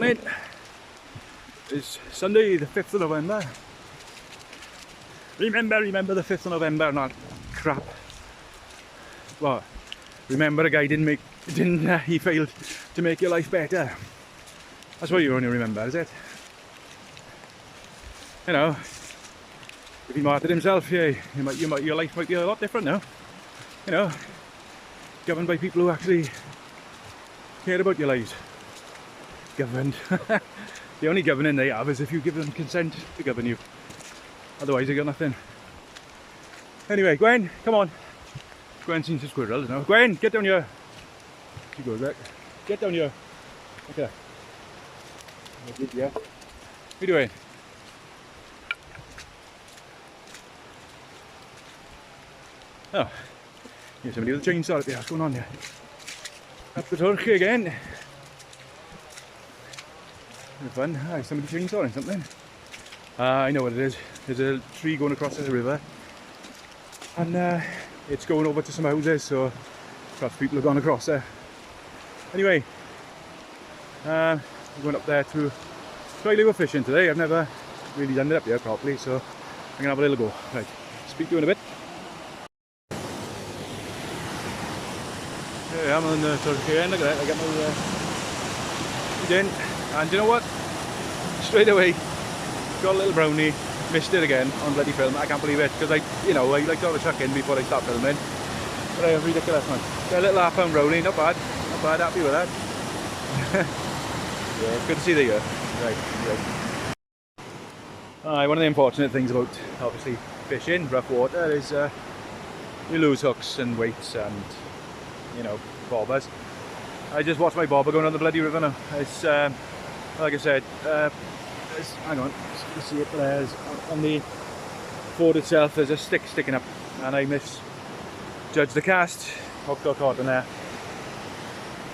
morning. It's Sunday the 5th of November. Remember the 5th of November, not crap. Well, remember a guy he failed to make your life better. That's what you only remember, is it? You know, if he martyred himself, yeah, your life might be a lot different now. You know, governed by people who actually care about your lives. Governed. The only governing they have is if you give them consent to govern you. Otherwise you got nothing. Anyway, Gwen, come on. Gwen's seen some squirrels now. Gwen, get down here. She goes back. Get down here. Okay. Yeah. What are you doing? Oh, here's somebody with a chainsaw up there. What's going on here? Up the turkey again. Fun. Ah, somebody chainsawing something. I know what it is. There's a tree going across this river, and it's going over to some houses, so perhaps people have gone across there. Anyway, we're going up there to try lure fishing today. I've never really done it up here properly, so I'm gonna have a little go. Right, speak to you in a bit. Yeah, I'm on the turkey end. Look at that. I got my in, and you know what? Straight away, got a little brownie. Missed it again on bloody film. I can't believe it, because I like to have a chuck in before I start filming. But I am ridiculous, man. Got a little £1 brownie. Not bad. Not bad. Happy with that. Yeah, it's good to see that. Right. One of the unfortunate things about obviously fishing rough water is you lose hooks and weights and bobbers. I just watched my bobber going on the bloody river now. It's like I said, hang on, you see it there, on the board itself there's a stick sticking up, and I misjudged the cast. Hook got caught in there,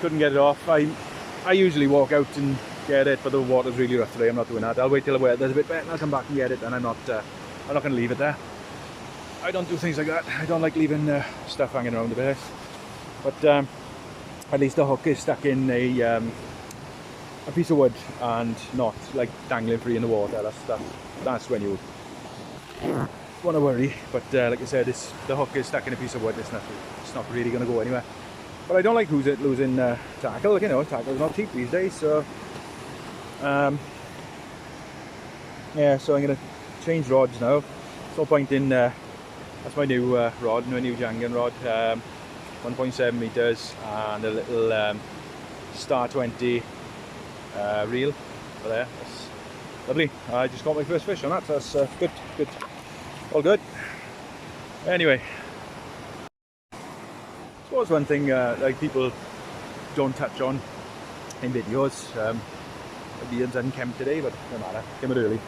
couldn't get it off. I usually walk out and get it, but the water's really rough today. I'm not doing that. I'll wait till the weather's a bit better and I'll come back and get it, and I'm not going to leave it there. I don't do things like that. I don't like leaving stuff hanging around the base. But at least the hook is stuck in a piece of wood and not like dangling free in the water. That's when you want to worry. But like I said, the hook is stuck in a piece of wood. It's not really going to go anywhere. But I don't like losing tackle. Tackle's not cheap these days. So yeah, so I'm going to change rods now. There's no point in that's my new rod, my new Jangan rod. 1.7 meters and a little Star 20 reel over there. That's lovely. I just got my first fish on that, so that's good, all good. Anyway, I suppose one thing like people don't touch on in videos, the beard's unkempt today, but no matter, came it early,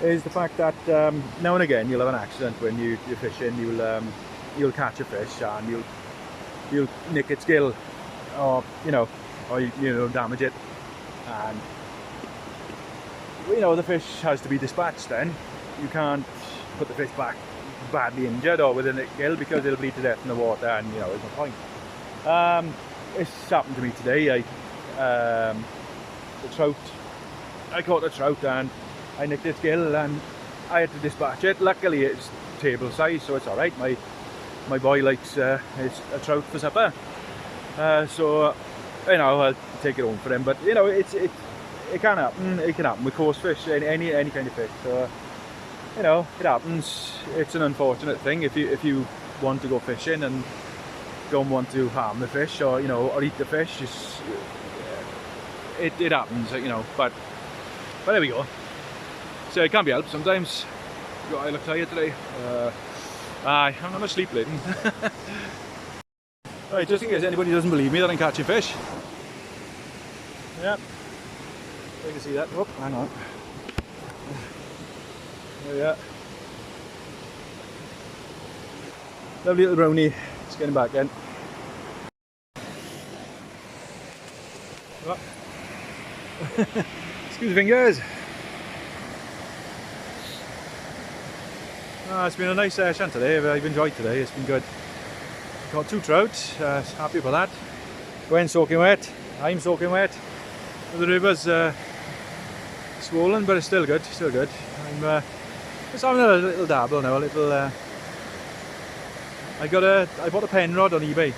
is the fact that now and again you'll have an accident when you're fishing. You'll catch a fish and you'll nick its gill, or damage it, and the fish has to be dispatched. Then you can't put the fish back badly injured or with a nicked gill, because it'll bleed to death in the water, and there's no point. It's happened to me today. I caught a trout and I nicked its gill and I had to dispatch it. Luckily it's table size, so it's alright. My boy likes a trout for supper, so I'll take it home for him. But it can happen. It can happen with coarse fish, any kind of fish. So it happens. It's an unfortunate thing if you want to go fishing and don't want to harm the fish or eat the fish. It happens, But there we go. So it can't be helped sometimes. I look tired today. I'm not asleep lately. Right, just in case anybody doesn't believe me that I'm catching fish. Yeah, you can see that. Oh, hang on. There we are. Lovely little brownie. It's getting back in. Oh. Excuse the fingers. It's been a nice session today. I've enjoyed today. It's been good. Caught 2 trout. Happy for that. Gwen's soaking wet. I'm soaking wet. The river's swollen, but it's still good, still good. I'm just having a little dabble now, a little. I bought a pen rod on eBay,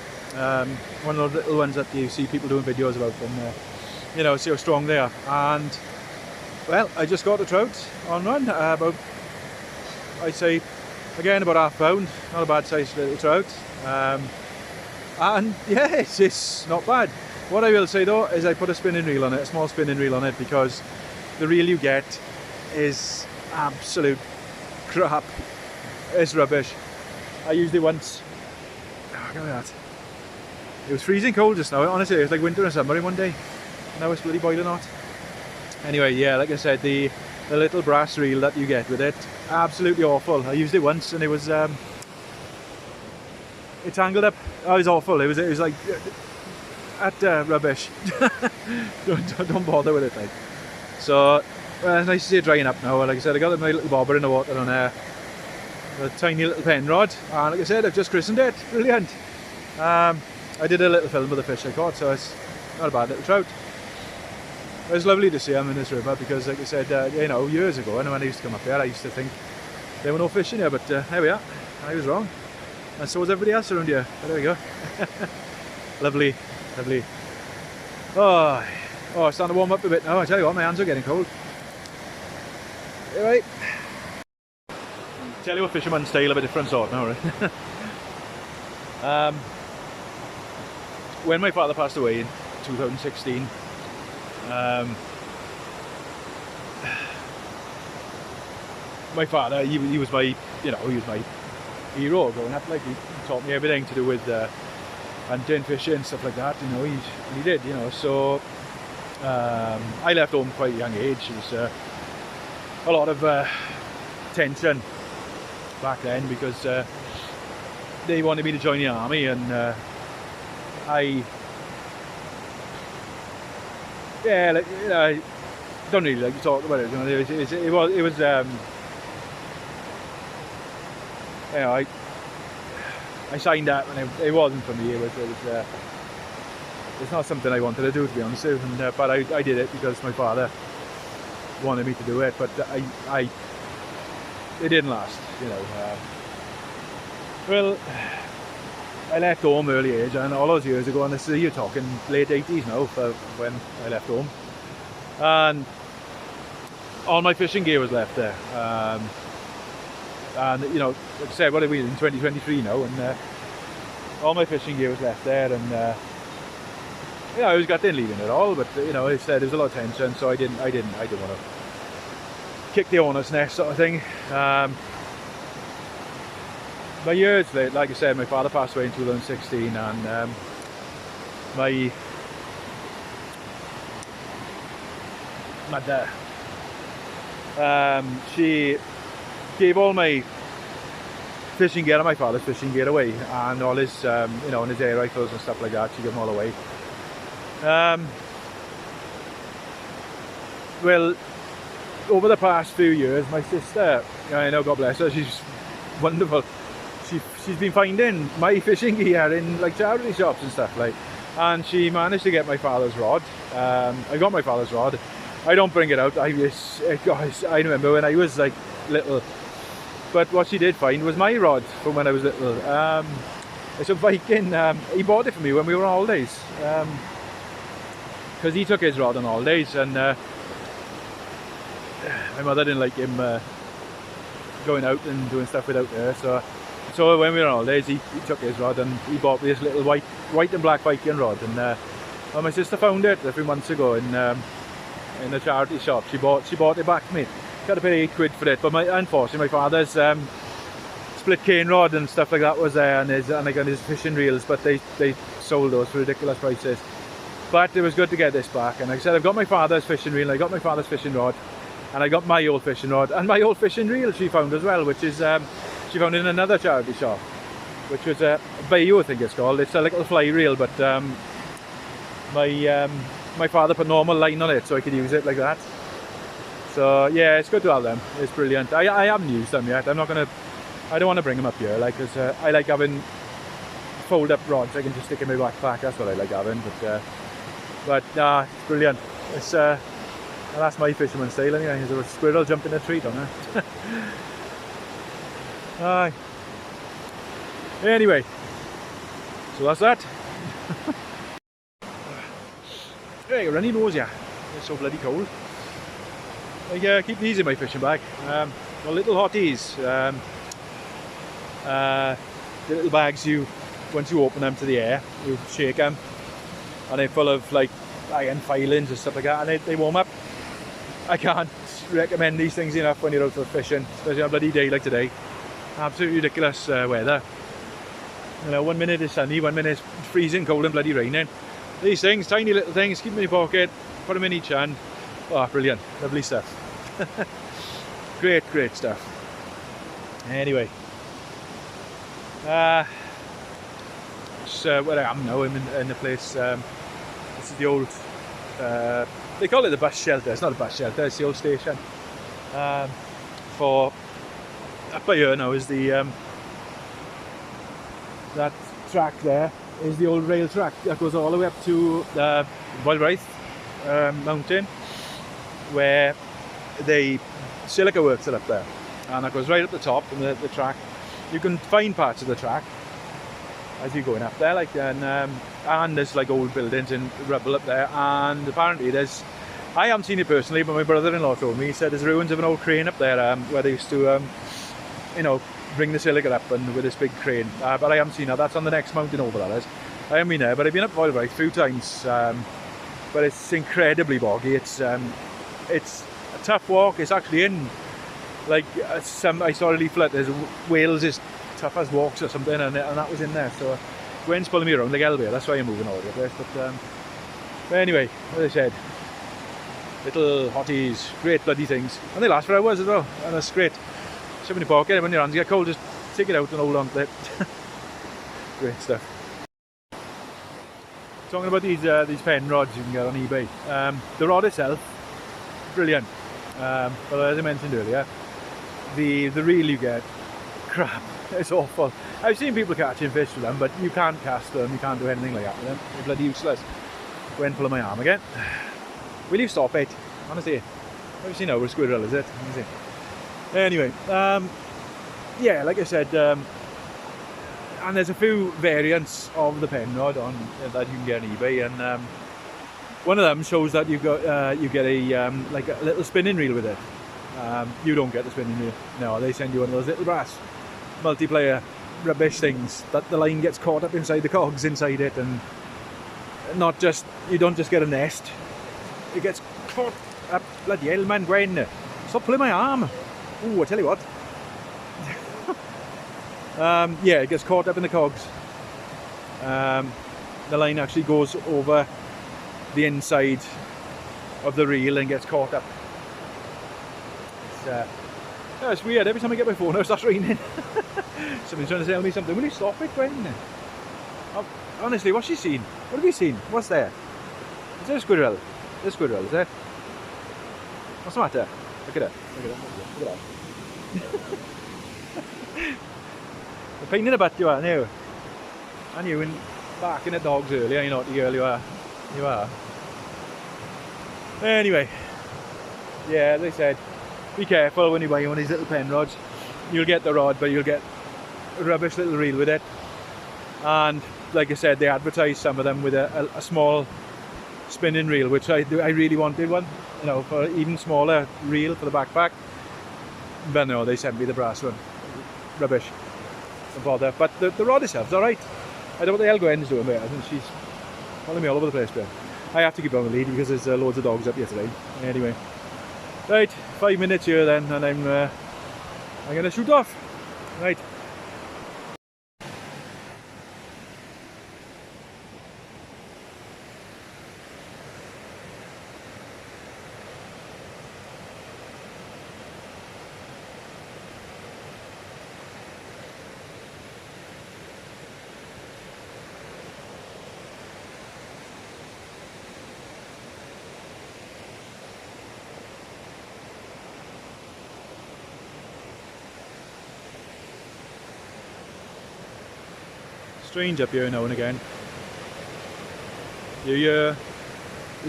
one of the little ones that you see people doing videos about, and you know, see how strong they are. And well, I just got a trout on one, about, I'd say, again about half pound, not a bad sized little trout. And yeah, it's not bad. What I will say though is I put a spinning reel on it, a small spinning reel on it, because the reel you get is absolute crap. It's rubbish. I used it once. Oh, look at that. It was freezing cold just now. Honestly, it was like winter and summer in one day. Now it's bloody boiling hot. Anyway, yeah, like I said, the little brass reel that you get with it, absolutely awful. I used it once and it was it tangled up. Oh, it was awful. It was like rubbish. don't bother with it, like. So well, it's nice to see it drying up now. Like I said, I got my little bobber in the water on a tiny little pen rod, and like I said, I've just christened it. Brilliant. I did a little film of the fish I caught, so it's not a bad little trout. It was lovely to see them in this river because, like I said, you know, years ago, and when I used to come up here, I used to think there were no fish in here, but here we are. I was wrong, and so was everybody else around here. But there we go. Lovely, lovely. Oh, it's starting to warm up a bit now. I tell you what, my hands are getting cold. Right. Tell you what, fisherman style of a different sort now, right? When my father passed away in 2016, my father, he was my, you know, he was my hero growing up. Like, he taught me everything to do with hunting, fishing, and stuff like that. You know, he did. You know, so I left home quite a young age. It was a lot of tension back then because they wanted me to join the army, and yeah, like, you know, I don't really like to talk about it. You know, it was you know, I signed up, and it wasn't for me. It was it's not something I wanted to do, to be honest with you. But I did it because my father wanted me to do it. But it didn't last, you know. Well, I left home early age, and all those years ago, and this is, you're talking late 80s now for when I left home, and all my fishing gear was left there. And you know, like I said, what are we in 2023 now, and all my fishing gear was left there, and yeah, I was gutted leaving it all, but you know, I said there was a lot of tension, so I didn't want to kick the hornet's nest sort of thing. My years late, like I said, my father passed away in 2016, and my mother, she gave all my fishing gear, my father's fishing gear, away, and all his, you know, and his air rifles and stuff like that. She gave them all away. Well, over the past few years, my sister, I know, God bless her, she's wonderful. She's been finding my fishing gear in like charity shops and stuff, like, and she managed to get my father's rod. I got my father's rod. I don't bring it out. Gosh, I remember when I was like little. But what she did find was my rod from when I was little. It's a Viking. He bought it for me when we were on holidays. Because he took his rod on holidays, and my mother didn't like him going out and doing stuff without her. So when we were on holidays, he took his rod, and he bought me this little white and black Viking rod. And well, my sister found it a few months ago in a charity shop. She bought it back to me. Got to pay £8 for it, but unfortunately my father's split cane rod and stuff like that was there, and I got his fishing reels, but they sold those for ridiculous prices. But it was good to get this back, and like I said, I've got my father's fishing reel, I got my father's fishing rod, and I got my old fishing rod and my old fishing reel she found as well, which is she found in another charity shop, which was a Bayou, I think it's called. It's a little fly reel, but my father put normal line on it so I could use it like that. So yeah, it's good to have them. It's brilliant. I haven't used them yet. I don't want to bring them up here, like, because I like having fold up rods I can just stick in my backpack. That's what I like having. But it's brilliant. It's Well, that's my fisherman style anyway. There's a squirrel jumping in a tree down there. Aye. Anyway, so that's that. Hey, a runny nose, yeah. It's so bloody cold. I keep these in my fishing bag. Well, little hotties. The little bags, once you open them to the air, you shake them, and they're full of like iron filings and stuff like that, and they warm up. I can't recommend these things enough when you're out for fishing, especially on a bloody day like today. Absolutely ridiculous weather. You know, 1 minute is sunny, 1 minute it's freezing cold and bloody raining. These things, tiny little things, keep them in your pocket, put them in each hand. Oh, brilliant, lovely stuff. Great stuff. Anyway, so where I am now, I'm in the place. This is the old. They call it the bus shelter. It's not a bus shelter. It's the old station. For up by here now is the that track there is the old rail track that goes all the way up to the Welsh mountain, where the silica works are up there, and that goes right up the top. And the track, you can find parts of the track as you're going up there, like, and there's like old buildings and rubble up there, and apparently I haven't seen it personally, but my brother-in-law told me, he said there's ruins of an old crane up there, where they used to you know, bring the silica up and with this big crane, but I haven't seen that. That's on the next mountain over, that is. I haven't been there, but I've been up Welsh a few times, but it's incredibly boggy. It's a tough walk. It's actually in like I saw a leaflet, there's Wales' toughest walks or something, and that was in there. So Gwen's pulling me around like Elvia, that's why I'm moving all over the place. But anyway, as I said, little hotties, great bloody things, and they last for hours as well, and that's great. Shove in your pocket, when your hands get cold, just take it out and hold on to it. Great stuff. Talking about these pen rods you can get on eBay. The rod itself, brilliant. But as I mentioned earlier, the reel you get, crap. It's awful. I've seen people catching fish with them, but you can't cast them, you can't do anything like that with them. They're bloody useless. Gwen pulling my arm again. Will you stop it? Honestly, what have you seen now? A squirrel, is it? Honestly. Anyway, yeah, like I said, and there's a few variants of the pen rod on that you can get on eBay, and one of them shows that you get a like a little spinning reel with it. You don't get the spinning reel. No, they send you one of those little brass multiplayer rubbish things that the line gets caught up inside the cogs inside it, and you don't just get a nest. It gets caught up. Bloody hell, man, Gwen! Stop pulling my arm. Ooh, I tell you what. Yeah, it gets caught up in the cogs. The line actually goes over the inside of the reel and gets caught up. It's weird. Every time I get my phone out, it starts raining. Somebody's trying to tell me something. Will you stop it, Gwen? Honestly, what's she seen? What have you seen? What's there? Is there a squirrel? There's a squirrel, is there? What's the matter? Look at her. Look at her. The pain in the butt you are now. And you were barking at dogs earlier, you know what the girl you are. You are. Anyway, yeah, as I said, be careful when you buy one of these little pen rods. You'll get the rod, but you'll get a rubbish little reel with it. And like I said, they advertise some of them with a small spinning reel, which I really wanted one, you know, for an even smaller reel for the backpack. But no, they sent me the brass one. Rubbish. Don't bother. But the rod itself's alright. I don't know what the hell Gwen's doing there. I think she's following me all over the place, but I have to keep on the lead because there's loads of dogs up here today. Anyway, right, 5 minutes here then, and I'm going to shoot off. Right. Strange up here now and again. You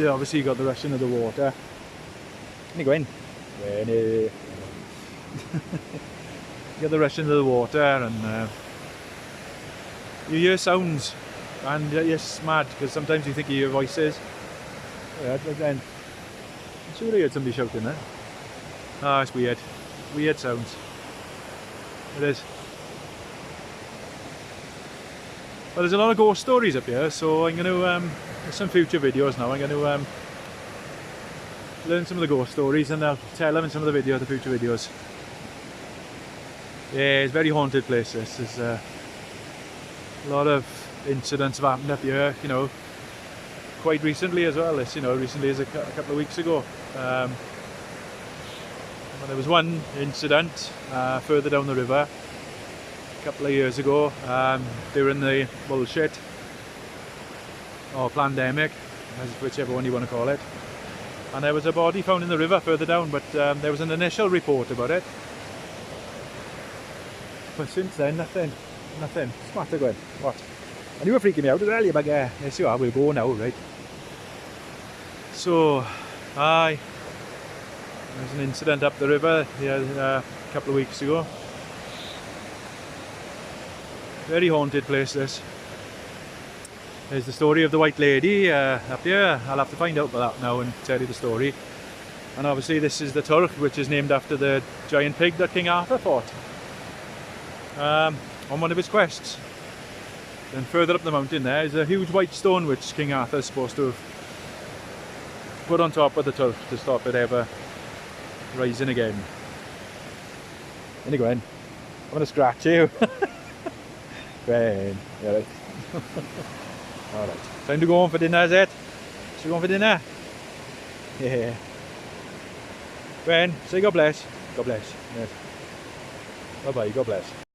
obviously got the rushing of the water, Ni Gwen. You get the rush into the water and you hear sounds and it's mad because sometimes you think you hear voices. Yeah, but then I'm sure I heard somebody shouting there. Ah, it's weird. Weird sounds. It is. Well, there's a lot of ghost stories up here, so I'm going to, there's some future videos now, I'm going to learn some of the ghost stories and I'll tell them in some of the future videos. Yeah, it's a very haunted place this. There's a lot of incidents have happened up here, you know, quite recently as well. This, you know, recently as a couple of weeks ago. Well, there was one incident further down the river a couple of years ago during the bullshit or pandemic, whichever one you want to call it, and there was a body found in the river further down, but there was an initial report about it, but since then nothing. Smart Gwen. What? And you were freaking me out as well, you bugger. Yes you are, we'll go now, right? So, aye, there was an incident up the river a couple of weeks ago. Very haunted place this. There's the story of the white lady up here. I'll have to find out about that now and tell you the story. And obviously this is the turf, which is named after the giant pig that King Arthur fought on one of his quests. Then further up the mountain there is a huge white stone which King Arthur is supposed to have put on top of the turf to stop it ever rising again. Anyway, I'm going to scratch you. Gwen, yeah, right. Alright, time to go home for dinner, is it? Should we go home for dinner? Yeah. Gwen, say God bless. God bless. Yes. Bye bye, God bless.